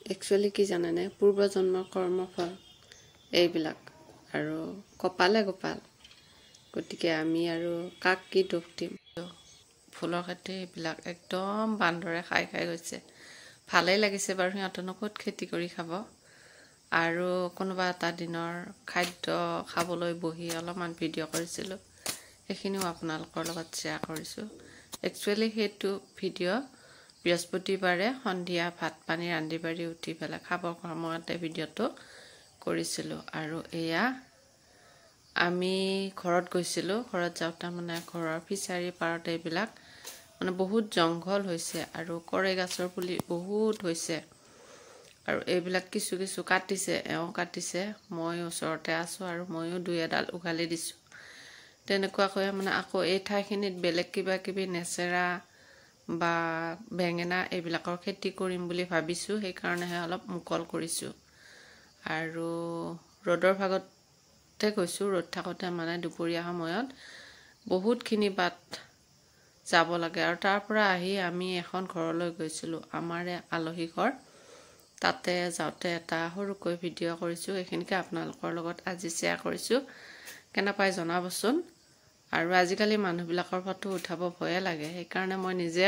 Actually কি জানেনে, পূৰ্বজন্মৰ কৰ্মফল এইবিলাক আৰু কপালে গোপাল। গতিকে আমি আৰু কাক কি দুখ দিম। ফুলৰ খেতি এইবিলাক একদম বান্দৰে খাই খাই গৈছে। ভালেই লাগিছে বাৰু, সিহঁতেনো ক'ত খেতি কৰি খাব। আৰু কোনোবা এটা দিনৰ খাদ্য খাবলৈ বহি অলপমান ভিডিঅ' কৰিছিলোঁ, সেইখিনিও আপোনালোকৰ লগত শ্বেয়াৰ কৰিছোঁ। একচুৱেলি সেইটো ভিডিঅ' বৃহস্পতিবাৰে সন্ধিয়া ভাত পানী ৰান্ধি বাঢ়ি উঠি পেলাই খাবৰ সময়তে ভিডিঅ'টো কৰিছিলোঁ। আৰু এয়া আমি ঘৰত গৈছিলোঁ, ঘৰত যাওঁতে মানে ঘৰৰ ফিচাৰী পাৰত এইবিলাক মানে বহুত জংঘল হৈছে আৰু কড়েই গছৰ পুলি বহুত হৈছে। আৰু এইবিলাক কিছু কিছু কাটিছে, এওঁ কাটিছে, মই ওচৰতে আছোঁ আৰু ময়ো দুই এডাল উঘালি দিছোঁ। তেনেকুৱাকৈ মানে আকৌ এই ঠাইখিনিত বেলেগ কিবা কিবি নেচেৰা বা বেঙেনা এইবিলাকৰ খেতি কৰিম বুলি ভাবিছোঁ, সেইকাৰণেহে অলপ মুকল কৰিছোঁ। আৰু ৰ'দৰ ভাগতে গৈছোঁ, ৰ'দ থাকোঁতে মানে দুপৰীয়া সময়ত বহুতখিনি বাট যাব লাগে। আৰু তাৰ পৰা আহি আমি এখন ঘৰলৈ গৈছিলোঁ, আমাৰে আলহী ঘৰ। তাতে যাওঁতে এটা সৰুকৈ ভিডিঅ' কৰিছোঁ, এইখিনিকে আপোনালোকৰ লগত আজি শ্বেয়াৰ কৰিছোঁ। কেনে পাই জনাবচোন। আৰু আজিকালি মানুহবিলাকৰ ফটো উঠাব ভয়ে লাগে, সেইকাৰণে মই নিজে